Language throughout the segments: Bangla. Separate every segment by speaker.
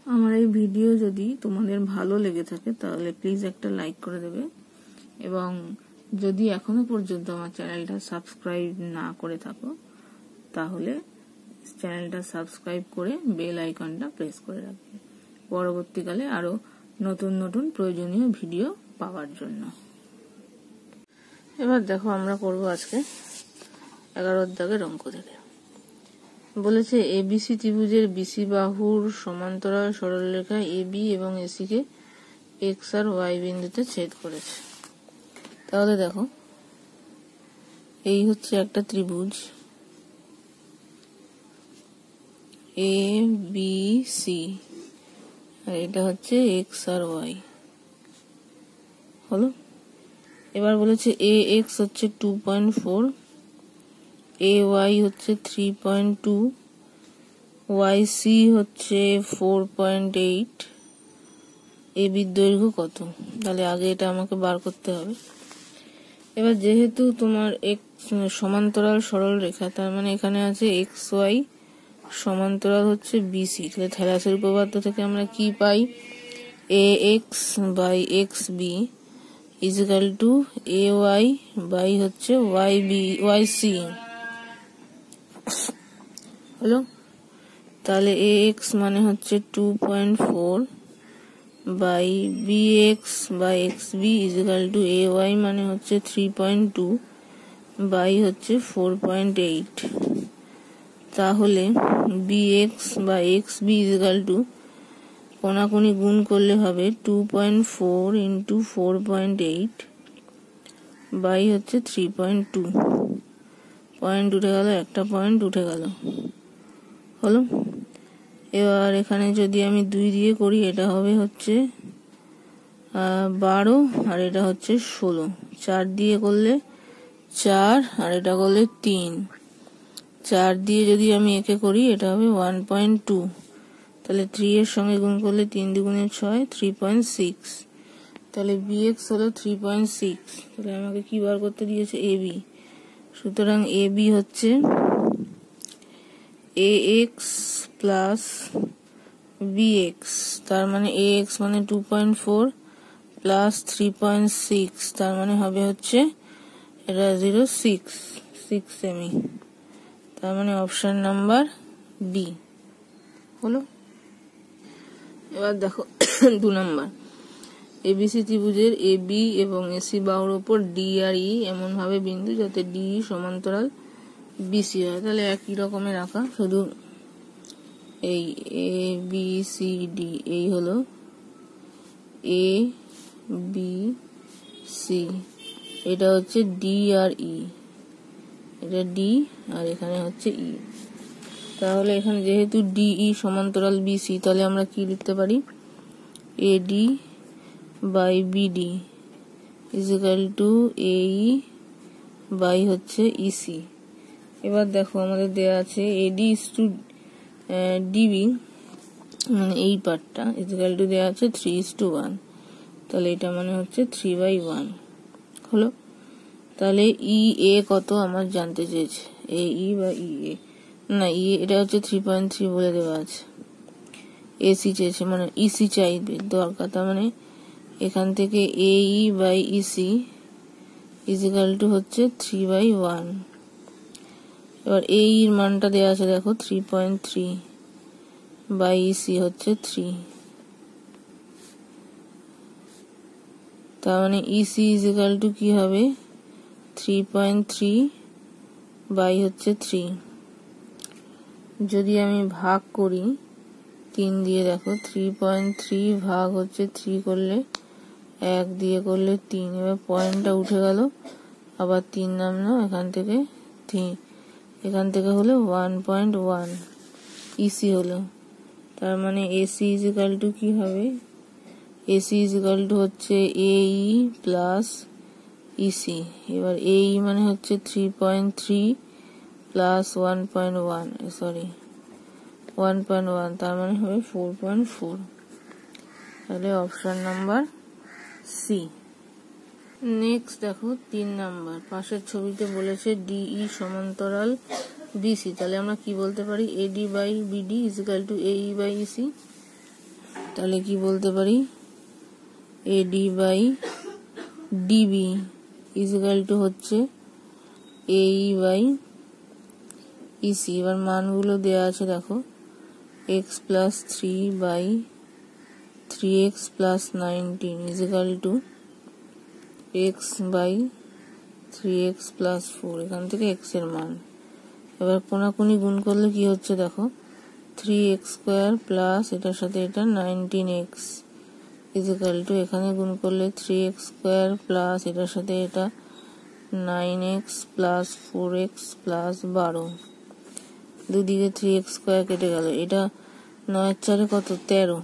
Speaker 1: আমার এই ভিডিও যদি তোমাদের ভালো লেগে থাকে তাহলে প্লিজ একটা লাইক করে দেবে, এবং যদি এখনো পর্যন্ত আমার চ্যানেলটা সাবস্ক্রাইব না করে থাকো তাহলে চ্যানেলটা সাবস্ক্রাইব করে বেল আইকনটা প্রেস করে রাখবে পরবর্তীকালে আরো নতুন নতুন প্রয়োজনীয় ভিডিও পাওয়ার জন্য। এবার দেখো আমরা করব আজকে 11 দাগের অঙ্ক থেকে। বলেছে এবিসি ত্রিভুজের বিসি বাহুর সমান্তরাল সরলরেখা এবি এবং এসি কে এক্স আর ওয়াই বিন্দুতে ছেদ করেছে। তাহলে দেখো এই হচ্ছে একটা ত্রিভুজ এ বি সি, আর এটা হচ্ছে এক্স আর ওয়াই হলো। এবার বলেছে এ এক্স হচ্ছে 2.4, এ ওয়াই হচ্ছে 3.2, ওয়াই সি হচ্ছে 4.8, এ বির দৈর্ঘ্য কত? তাহলে আগে এটা আমাকে বার করতে হবে। এবার যেহেতু তোমার এক্স সমান্তরাল সরল রেখা, তার মানে এখানে আছে এক্স ওয়াই সমান্তরাল হচ্ছে বিসি, তাহলে থ্যালাসের উপপাদ্য থেকে আমরা কি পাই? A X by X B is equal to A Y by হচ্ছে ওয়াই বি ওয়াই সি হলো। তাহলে এ এক্স মানে হচ্ছে 2.4 by B X by X B is equal to A Y মানে হচ্ছে 3.2 বাই হচ্ছে 4.8। তাহলে বি এক্স বা X B is equal to কোনাকুনি গুণ করলে হবে 2.4 ইন্টু 4.8 বাই হচ্ছে 3.2। পয়েন্ট উঠে গেল, একটা পয়েন্ট উঠে গেল হলো। এবার এখানে যদি আমি 2 দিয়ে করি, এটা হবে হচ্ছে 12 আর এটা হচ্ছে 16। 4 দিয়ে করলে 4 আর এটা করলে 3। 4 দিয়ে যদি আমি একে করি এটা হবে 1.2, তাহলে 3 এর সঙ্গে গুণ করলে 3 দুগুণে 6, 3.6। তাহলে bx হলো 3.6। তাহলে আমাকে কি বার করতে দিয়েছে? ab। সুতরাং ab হচ্ছে ax প্লাস bx, তার মানে ax মানে 2.4 প্লাস 3.6, তার মানে হবে হচ্ছে এটা 6 সেমি, তার মানে অপশন নাম্বার বি হলো। এবার দেখো 2 নাম্বার, এবিসি ত্রিভুজের এবি এবং এসি বাহুর উপর ডি আর ই এমন ভাবে বিন্দু যাতে ডি সমান্তরাল বিসি হয়। তাহলে একই রকমের আঁকা, শুধু এই এ বি সি ডি এই হলো এ বি সি, এটা হচ্ছে ডি আর ই, এটা ডি আর এখানে হচ্ছে ই। তাহলে এখানে যেহেতু ডিই সমান্তরাল বিসি, তাহলে আমরা কি লিখতে পারি? AD by BD is equal to এই বাই হচ্ছে ইসি। এবার দেখো আমাদের দেয়া আছে এডি ইজ টু ডিবি, মানে এই পার্টটা ইজ ইকুয়াল টু দেয়া আছে 3:1, তাহলে এটা মানে হচ্ছে 3/1 হলো। তাহলে ই এ কত আমার জানতে চেয়েছে, এ ই বা ই এ না, ই এটা হচ্ছে 3.3 বলে দেওয়া আছে। এসি চেয়েছে মানে ইসি চাইবে দরকার, তার মানে এখান থেকে A E by EC is equal to হচ্ছে 3/1। এবার এ এর মানটা দেওয়া আছে দেখো 3.3 বাই ইসি হচ্ছে 3, তার মানে ইসি ইজ ইকুয়াল টু কি হবে 3.3 বাই হচ্ছে 3। যদি আমি ভাগ করি 3 দিয়ে, দেখো 3.3 ভাগ হচ্ছে 3 করলে 1 দিয়ে করলে 3, এবার পয়েন্টটা উঠে গেল, আবার 3 নামলো, এখান থেকে 3, এখান থেকে হলো 1.1 ইসি হলো। তার মানে এসি ইজ ইকুয়াল টু কি হবে? এসি ইজ ইকুয়াল টু হচ্ছে এই প্লাস ইসি। এবার এই মানে হচ্ছে 3.3 প্লাস 1.1, সরি 1.1, তার মানে হবে 4.4। তাহলে অপশন নাম্বার সি। নেক্সট দেখো 3 নাম্বার, পাশের ছবিতে বলেছে ডিই সমান্তরাল বিসি, তাহলে আমরা কি বলতে পারি? AD by BD is equal to এই বাই ইসি। তাহলে কি বলতে পারি, AD by DB is equal to হচ্ছে এই বাই ইসি। এবার মানগুলো দেওয়া আছে দেখো, x plus 3 by 3x plus 19 is equal to x by 3x plus 4। এখান থেকে x এর মান এবার কোনাকুনি গুণ করলে কি হচ্ছে দেখো, 3x স্কোয়ার প্লাস এটার সাথে এটা 19x ইজ ইকুয়াল টু, এখানে গুণ করলে 3x স্কোয়ার প্লাস এটার সাথে এটা 9x প্লাস 4x প্লাস 12, দুদিকে 3x স্কোয়ার কেটে গেল, এটা 9 4 কত 13,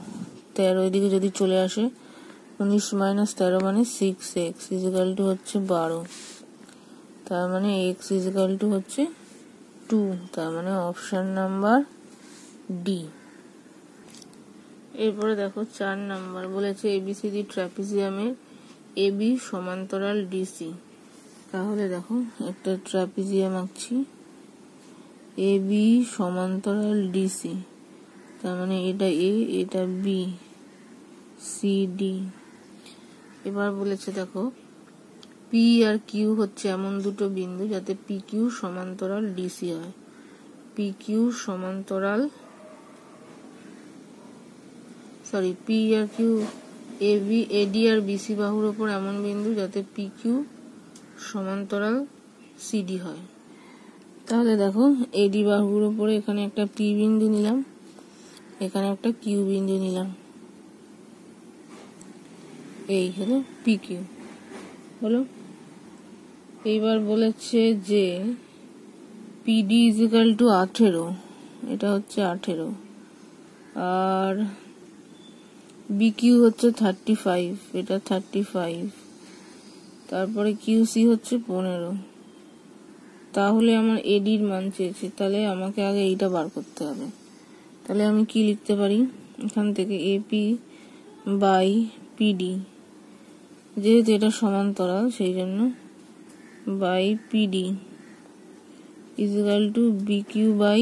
Speaker 1: এদিকে যদি চলে আসে 19 মাইনাস 13 মানে 6x ইজ ইকুয়াল টু হচ্ছে 12, তার মানে x ইজ ইকুয়াল টু হচ্ছে 2, তার মানে অপশন নাম্বার ডি। এরপরে দেখো 4 নাম্বার বলেছে এবিসিডি ট্রাপিজিয়ামের এবি সমান্তরাল ডিসি। তাহলে দেখো একটা ট্রাপিজিয়াম আঁকছি, এবি সমান্তরাল ডিসি, তার মানে এটা এ এটা বি সি ডি। এবার বলেছে দেখো পি আর কিউ হচ্ছে এমন দুটো বিন্দু যাতে পি কিউ সমান্তরাল ডিসি হয়। পি কিউ সমান্তরাল পি আর কিউ এবি এডি আর বিসি বাহুর ওপর এমন বিন্দু যাতে পি কিউ সমান্তরাল সিডি হয়। তাহলে দেখো এডি বাহুর ওপরে এখানে একটা পি বিন্দু নিলাম, এখানে একটা কিউ বিন্দু নিলাম, এই হলো পি কিউ হলো। এইবার বলেছে যে পিডি ইজ ইকুয়াল টু 18, এটা হচ্ছে 18, আর বিকিউ হচ্ছে 35, এটা 35, তারপরে কিউসি হচ্ছে 15। তাহলে আমার এডির মান চেয়েছে, তাহলে আমাকে আগে এইটা বার করতে হবে। তাহলে আমি কি লিখতে পারি, এখান থেকে এপি বাই পিডি, যেহেতু এটা সমান্তরাল সেই জন্য by PD is equal to BQ by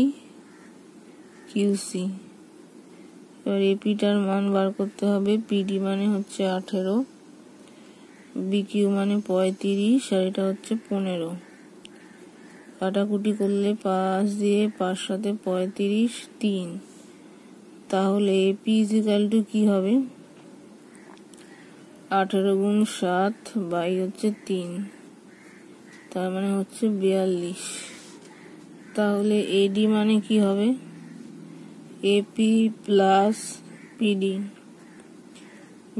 Speaker 1: QC. এবার এপিটার মান বার করতে হবে, পিডি মানে হচ্ছে 18, বিকিউ মানে 35, আর এটা হচ্ছে 15। কাটাকুটি করলে 5 দিয়ে 5 সাথে 35 3, তাহলে এপি ইজ ইকুয়াল টু কি হবে, 18 গুণ 7 বাই হচ্ছে 3, তার মানে হচ্ছে 42। তাহলে এডি মানে কি হবে, এপি প্লাস পিডি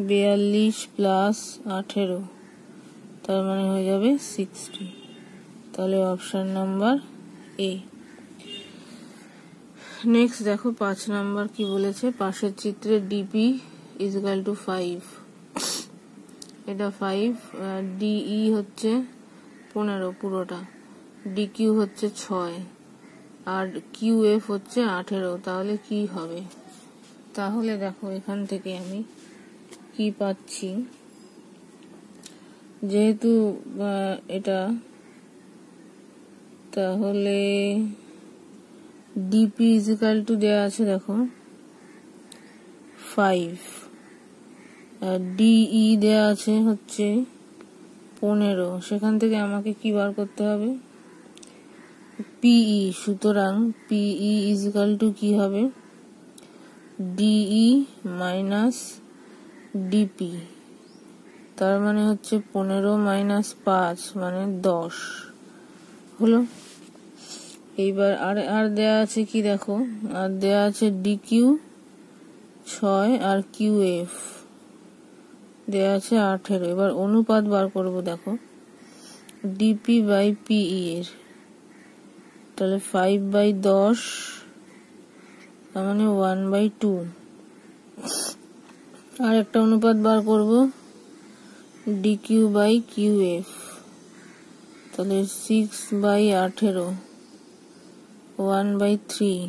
Speaker 1: 42 প্লাস 18, তার মানে হয়ে যাবে 60। তাহলে অপশন নাম্বার এ। নেক্সট দেখো 5 নাম্বার কি বলেছে, পাশের চিত্রে ডিপি ইজ ইকুয়াল টু 5, এটা 5, ডিই হচ্ছে 15 পুরোটা, ডিকিউ হচ্ছে 6, আর কিউএফ হচ্ছে 18, তাহলে কি হবে। তাহলে দেখো এখান থেকে আমি কি পাচ্ছি, যেহেতু এটা, তাহলে ডিপি ইজ ইকুয়াল টু দেওয়া আছে দেখো 5, আর ডিই দেওয়া আছে হচ্ছে 15, সেখান থেকে আমাকে কি বার করতে হবে, পিই। সুতরাং পিই ইজ ইকুয়াল টু কি হবে, ডিই মাইনাস ডিপি, তার মানে হচ্ছে 15 মাইনাস 5 মানে 10 হলো। এইবার আর দেয়া আছে কি দেখো, আর দেয়া আছে ডিকিউ 6 আর কিউএফ দেয়া আছে 18। এবার অনুপাত বার করব দেখো ডিপি বাই পিই এর, তাহলে 5/10, তার মানে 1/2। আর একটা অনুপাত বার করব ডিকিউ বাই কিউএফ, তাহলে 6/18 1/3।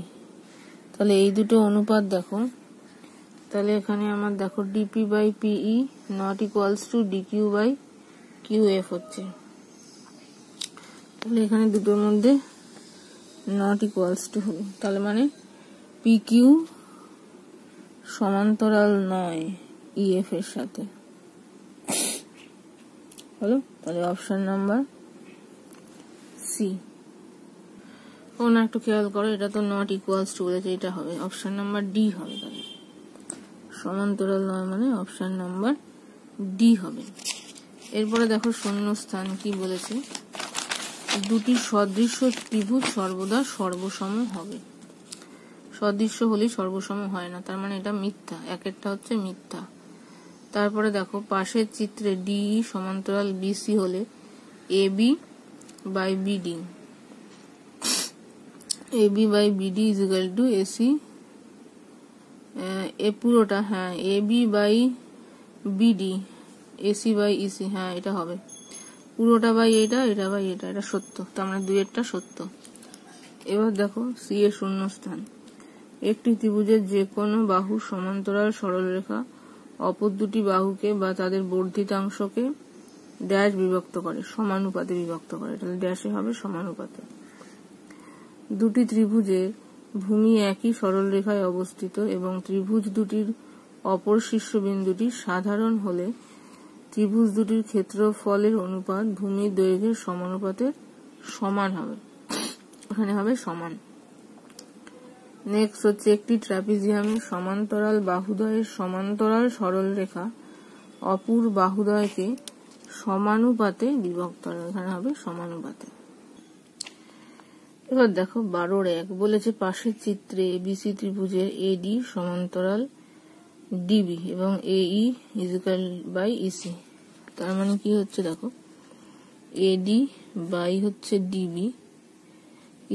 Speaker 1: তাহলে এই দুটো অনুপাত দেখো, তাহলে এখানে আমার দেখো DP by PE not equals to DQ by QF হচ্ছে, তাহলে এখানে দুটোর মধ্যে নট ইকুয়ালস টু হলো, তাহলে মানে পি কিউ সমান্তরাল নয় ইএফ এর সাথে। হলো, তাহলে অপশন নাম্বার সি। কোন একটু খেয়াল করো, এটা তো নট ইকুয়ালস টু বলেছে, এটা হবে অপশন নাম্বার ডি হবে। তাহলে সমান্তরাল নয় মানে অপশন নাম্বার ডি হবে। এরপরে দেখো শূন্যস্থান কি বলেছে, দুটি সদৃশ্য ত্রিভুজ সর্বদা সর্বসম হবে। সদৃশ্য হলেই সর্বসম হয় না, তার মানে এটা মিথ্যা, একেরটা হচ্ছে মিথ্যা। তারপরে দেখো পাশের চিত্রে ডি সমান্তরাল বিসি হলে A B by BD, A B by BD is equal to AC, এ পুরোটা, হ্যাঁ A B by BD AC by EC, হ্যাঁ এটা হবে পুরোটা বাই এটা, এটা বাই এটা, এটা সত্য, তার মানে দুইয়েরটা সত্য। এবার দেখো সি এর শূন্যস্থান, একটি ত্রিভুজের যে কোনো বাহু সমান্তরাল সরলরেখা অপর দুটি বাহুকে বা তাদের বর্ধিতাংশকে ড্যাশ বিভক্ত করে, সমানুপাতে বিভক্ত করে, তাহলে ড্যাশে হবে সমানুপাতে। দুটি ত্রিভুজের ভূমি একই সরলরেখায় অবস্থিত এবং ত্রিভুজ দুটির অপর শীর্ষবিন্দুটি সাধারণ হলে ত্রিভুজ দুটির ক্ষেত্রফলের অনুপাত ভূমির দৈর্ঘ্যের সমানুপাতের সমান হবে, ওখানে হবে সমান। নেক্সট হচ্ছে একটি ট্রাপিজিয়ামের সমান্তরাল বাহুদ্বয়ের সমান্তরাল সরলরেখা অপর বাহুদ্বয়কে সমানুপাতে বিভক্ত করে, এখানে হবে সমানুপাতে। এবার দেখো 12-1 বলেছে পাশের চিত্রে এবিসি ত্রিভুজের এডি সমান্তরাল ডিবি এবং এই ইজ ইকুয়াল বাই ইসি, তার মানে কি হচ্ছে দেখো এডি বাই হচ্ছে ডিবি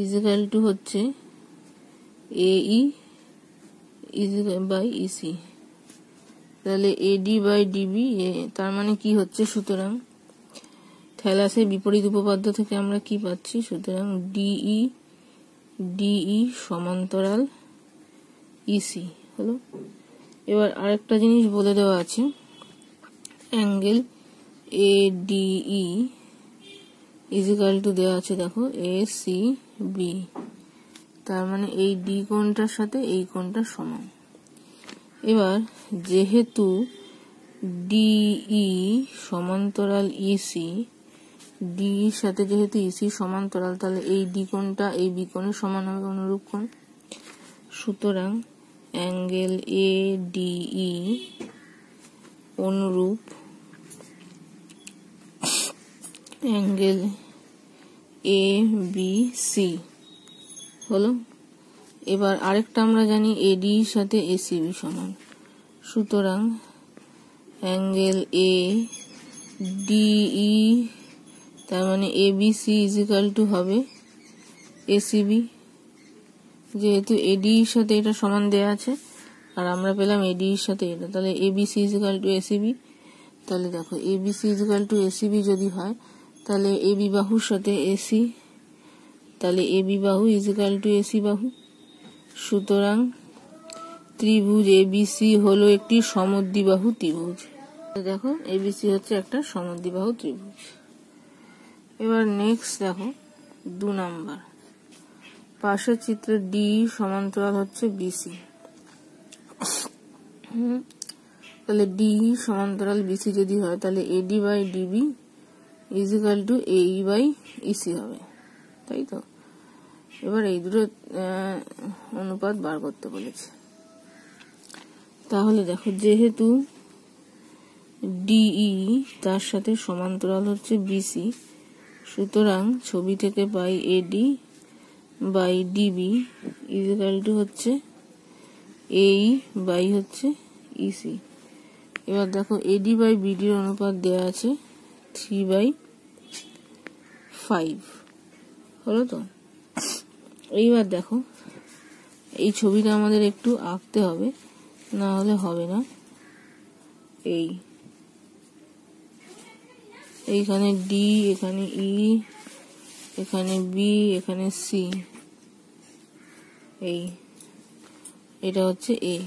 Speaker 1: ইজ ইকুয়াল টু হচ্ছে এই ইজ ইকুয়াল বাই ইসি, তাহলে এডি বাই ডিবি, তার মানে কি হচ্ছে, সুতরাং থ্যালাসের বিপরীত উপপাদ্য থেকে আমরা কি পাচ্ছি, সুতরাং ডিই সমান্তরাল ইসি হলো। এবার আরেকটা জিনিস বলে দেওয়া আছে, angle A DE is equal to দেওয়া আছে দেখো এ সি বি, তার মানে এই ডি কোণটার সাথে এই কোণটা সমান। এবার যেহেতু ডিই সমান্তরাল ইসি, ডি এর সাথে যেহেতু ইসি সমান্তরাল, তাহলে এই ডি কোণটা এই বি কোণের সমান হবে, অনুরূপ কোণ। সুতরাং অ্যাঙ্গেল এ ডিই অনুরূপ অ্যাঙ্গেল এ বি সি হলো। এবার আরেকটা আমরা জানি এডি এর সাথে এসিবি সমান, সুতরাং অ্যাঙ্গেল এ ডিই, তার মানে এবিসি ইজ ইকুয়াল টু হবে এসিবি, যেহেতু এডি এর সাথে এটা সমান দেয়া আছে আর আমরা পেলাম এডি এর সাথে এটা, তাহলে ABC is equal two ACB. তাহলে দেখো ABC is equal two ACB যদি হয় তাহলে এবি বাহুর সাথে এসি, তাহলে এবি বাহু ইজ ইকুয়াল টু এসি বাহু। সুতরাং ত্রিভুজ এবিসি হলো একটি সমদ্বিবাহু ত্রিভুজ। দেখো এবিসি হচ্ছে একটা সমদ্বিবাহু ত্রিভুজ। এবার নেক্সট দেখো 2 নাম্বার, পাশের চিত্রে ডি সমান্তরাল হচ্ছে বিসি, তাহলে ডি সমান্তরাল বিসি যদি হয় তাহলে AD by DB is equal to এই বাই ইসি হবে, তাই তো। এবার এই দুটো অনুপাত বার করতে বলেছে, তাহলে দেখো যেহেতু ডিই তার সাথে সমান্তরাল হচ্ছে বিসি, সুতরাং ছবি থেকে পাই AD by DB is equal to হচ্ছে এই বাই হচ্ছে ইসি। এবার দেখো এডি বাই বিডির অনুপাত দেওয়া আছে 3/5 হলো তো। এইবার দেখো এই ছবিটা আমাদের একটু আঁকতে হবে, না হলে হবে না। এইখানে ডি, এখানে ই, এখানে বি, এখানে সি, এটা হচ্ছে এ।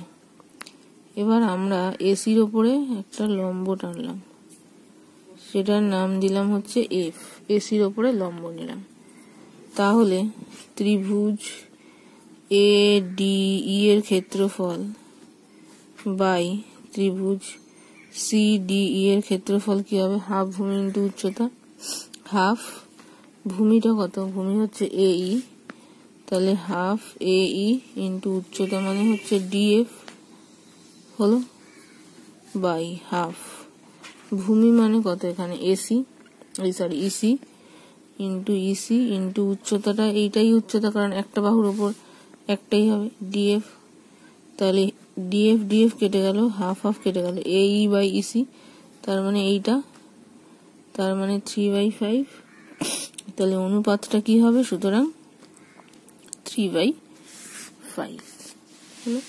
Speaker 1: এবার আমরা এসির ওপরে একটা লম্ব টানলাম, সেটার নাম দিলাম হচ্ছে এফ, এসির ওপরে লম্ব নিলাম। তাহলে ত্রিভুজ এ ডি ই এর ক্ষেত্রফল বাই ত্রিভুজ CDE এর ক্ষেত্রফল কি হবে? হাফ ভূমি ইন্টু উচ্চতা। হাফ ভূমিটা কত? ভূমি হচ্ছে AE, তাহলে হাফ AE ইন্টু উচ্চতা মানে হচ্ছে DF হলো, বাই হাফ ভূমি মানে কত এখানে? EC ইন্টু EC ইন্টু উচ্চতাটা, এইটাই উচ্চতা কারণ একটা বাহুর উপর একটাই হবে, DF। তাহলে DF কেটে গেল, হাফ কেটে গেল, AE বাই EC, তার মানে এইটা, তার মানে 3/5। তাহলে অনুপাতটা কি হবে? সুতরাং 3/5 হলো।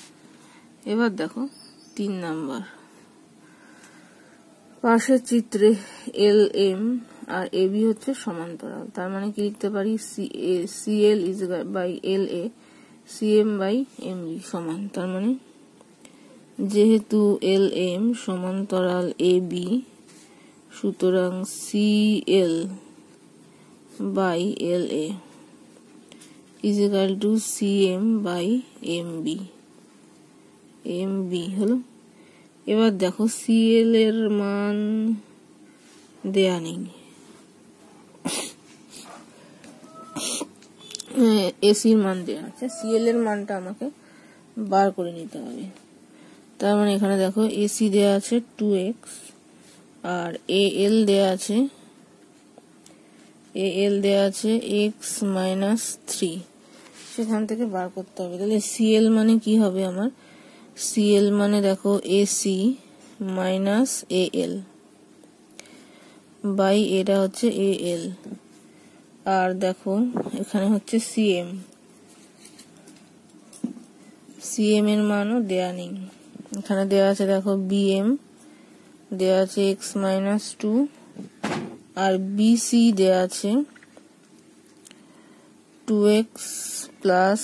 Speaker 1: এবার দেখো 3 নাম্বার, পাশের চিত্রে LM আর AB হচ্ছে সমান্তরাল, তার মানে কি লিখতে পারি? CL by LA CM by MB সমান, তার মানে যেহেতু LM সমান্তরাল AB সুতরাং CL by LA is equal to CM by MB হলো। এবার দেখো CL এর মান দেয়া নেই, এসির মান দেয়া আছে, CL এর মানটা আমাকে বার করে নিতে হবে। তার মানে এখানে দেখো AC দেয়া আছে 2x আর AL দেয়া আছে x মাইনাস 3, সেখান থেকে বার করতে হবে। তাহলে CL মানে কি হবে আমার? CL মানে দেখো AC মাইনাস AL বাই এটা হচ্ছে AL, আর দেখো এখানে হচ্ছে CM এর মানও দেয়া নেই, এখানে দেয়া আছে দেখো BM দেয়া আছে x মাইনাস 2 আর BC দেয়া আছে 2x প্লাস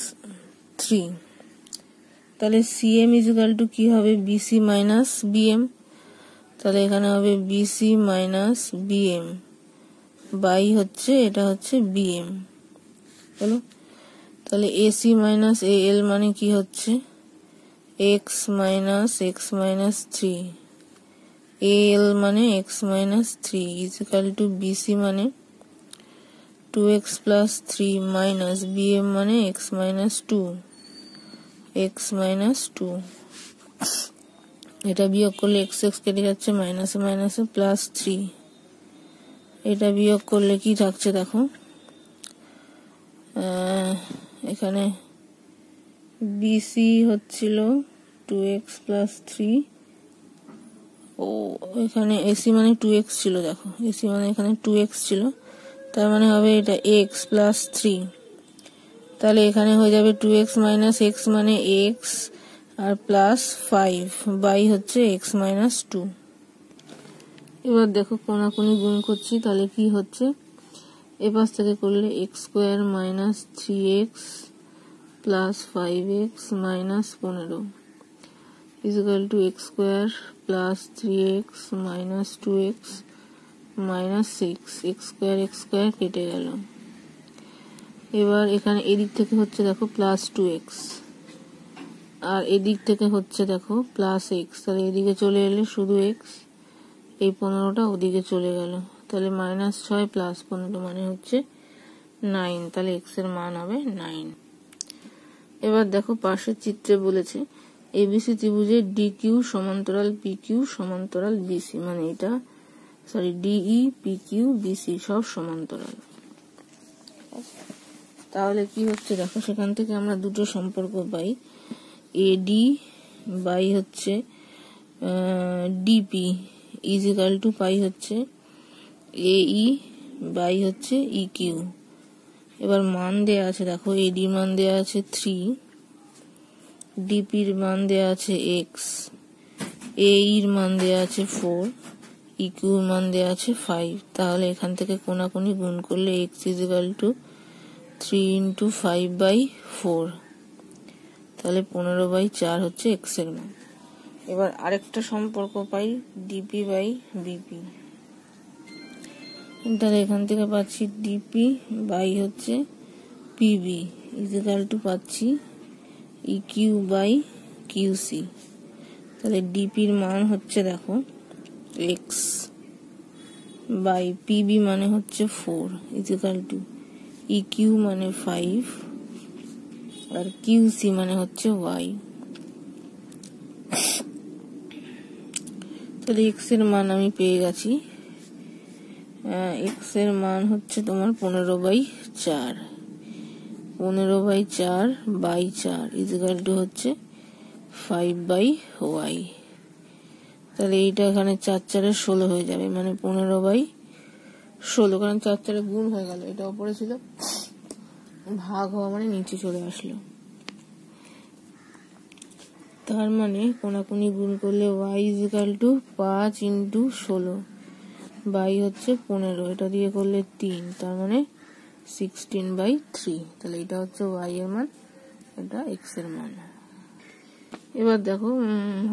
Speaker 1: 3। তাহলে CM ইজ ইকুয়াল টু কি হবে? BC মাইনাস BM, তাহলে এখানে হবে BC মাইনাস BM বাই হচ্ছে এটা হচ্ছে BM হলো। তাহলে AC মাইনাস AL মানে কি হচ্ছে? x মাইনাস 3, AL মানে x minus 3 is equal two BC মানে 2x প্লাস 3 মাইনাস BM মানে x মাইনাস 2, এটা বিয়োগ করলে x কেটে যাচ্ছে, মাইনাসে মাইনাসে প্লাস 3, এটা বিয়োগ করলে কি থাকছে দেখো, এখানে BC হচ্ছিল 2x প্লাস 3, ও এখানে AC মানে 2x ছিল, দেখো AC মানে এখানে 2x ছিল, তার মানে হবে এটা x প্লাস 3, তাহলে এখানে হয়ে যাবে 2x মাইনাস x মানে x আর প্লাস 5 বাই হচ্ছে x মাইনাস 2। এবার দেখো কোনাকুনি গুণ করছি, তাহলে কি হচ্ছে? এপাশ থেকে করলে x square minus 3x plus 5x minus 15 is equal two x square plus 3x minus 2x minus 6, x square কেটে গেল। এবার এখানে এদিক থেকে হচ্ছে দেখো প্লাস 2x আর এদিক থেকে হচ্ছে দেখো প্লাস x, তাহলে এদিকে চলে এলে শুধু x, এই 15টা ওদিকে চলে গেল, তাহলে মাইনাস 6 প্লাস 15 মানে হচ্ছে 9, তাহলে x এর মান হবে 9। এবার দেখো পাশের চিত্রে বলেছে ABC ত্রিভুজের DQ সমান্তরাল PQ সমান্তরাল BC, মানে এটা DE PQ BC সব সমান্তরাল। তাহলে কি হচ্ছে দেখো, সেখান থেকে আমরা দুটো সম্পর্ক পাই, AD বাই হচ্ছে DP ইজ ইকুয়াল টু পাই হচ্ছে AE বাই হচ্ছে EQ। এবার মান দেয়া আছে দেখো, AD মান দেয়া আছে 3, DP এর মান দেয়া আছে x, AE এর মান দেয়া আছে 4, EQ এর মান দেয়া আছে 5, তাহলে এখান থেকে কোনাকুনি গুণ করলে x is equal two 3 into 5/4, তাহলে 15/4 হচ্ছে x এর মান। এবার আরেকটা সম্পর্ক পাই DP বাই BP, তাহলে এখান থেকে পাচ্ছি DP বাই হচ্ছে PB ইজ ইকুয়াল টু পাচ্ছি EQ বাই QC, তাহলে ডিপির মান হচ্ছে দেখো এক্স বাই পিবি মানে হচ্ছে 4 ইকুয়াল টু ইকিউ মানে 5 আর কিউসি মানে হচ্ছে ওয়াই। তাহলে এক্স এর মান আমি পেয়ে গেছি। এক্স এর মান হচ্ছে তোমার 15/4, 15/4 বাই 4 ইকুয়াল টু হচ্ছে 5/y। তাহলে এইটা এখানে 4 4 16 হয়ে যাবে, মানে 15/16, কারণ 4 4 গুণ হয়ে গেল, এটা উপরে ছিল, ভাগ হওয়া মানে নিচে চলে আসলো। তার মানে কোনাকুনি গুণ করলে y ইকুয়াল টু 5 × 16 বাই হচ্ছে 15, এটা দিয়ে করলে 3, তার মানে 16/3। তাহলে এটা হচ্ছে y এর মান, এটা x এর মান। এবার দেখো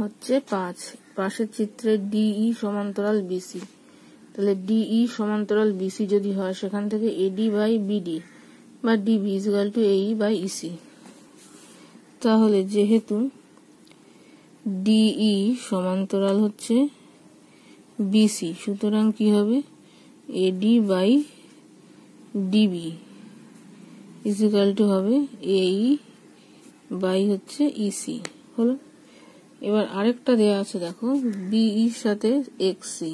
Speaker 1: হচ্ছে 5 পাশের চিত্রে ডিই সমান্তরাল বিসি। তাহলে ডিই সমান্তরাল বিসি যদি হয়, সেখান থেকে এডি বাই বিডি বা ডিবি ইকুয়াল টু এই বাই ইসি। তাহলে যেহেতু ডিই সমান্তরাল হচ্ছে বিসি, সুতরাং কি হবে AD by DB equal to হবে এই বাই হচ্ছে ইসি হলো। এবার আরেকটা দেয়া আছে দেখো, বিই সাথে XC,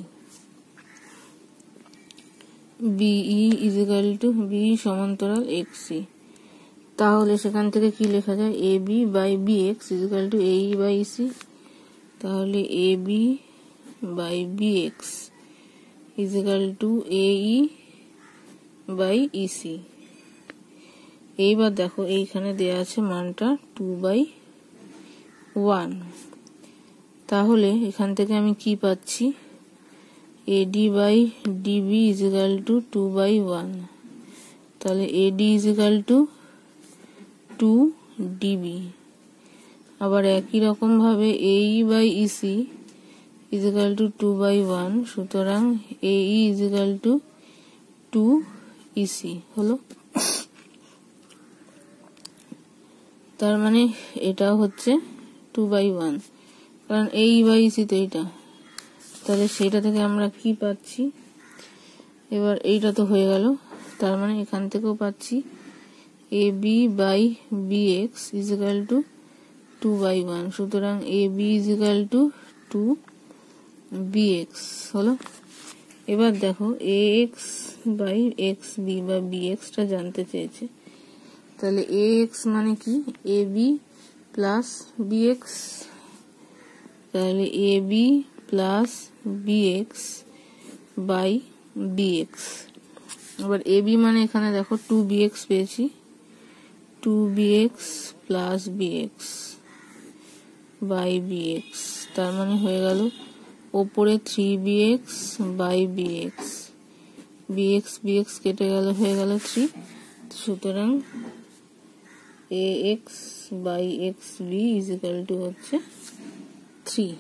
Speaker 1: BE equal to BE সমান্তরাল এক্সসি। তাহলে সেখান থেকে কি লেখা যায়, A B by B X equal to এই বাই ইসি। তাহলে A B by B X equal to এই বাই ইসি। এইবার দেখো এইখানে দেয়া আছে মানটা 2/1। তাহলে এখান থেকে আমি কি পাচ্ছি, AD by DB equal to 2/1। তাহলে এডি ইকুয়াল টু 2 ডিবি। আবার একই রকম ভাবে এই বাই ইসি ইকুয়াল টু 2/1, সুতরাং এই ইকুয়াল টু 2 ইসি হলো। তার মানে এটাও হচ্ছে 2/1, কারণ এই বাই ইসি তো এইটা। তাহলে সেটা থেকে আমরা কি পাচ্ছি, এবার এইটা তো হয়ে গেল, তার মানে এখান থেকেও পাচ্ছি A B by B X equal to 2/1, সুতরাং A B equal to 2 B X হলো। এবার দেখো A X by X B বা বি এক্সটা জানতে চেয়েছে। তাহলে এ এক্স মানে কি, A B plus B X. তাহলে A B plus B X by B X. আবার এ বি মানে এখানে দেখো 2bx পেয়েছি, 2bx plus bx by bx, তার মানে হয়ে গেল ওপরে 3bx by bx, bx bx কেটে গেল, হয়ে গেল 3। সুতরাং ax by xb equal to হচ্ছে 3।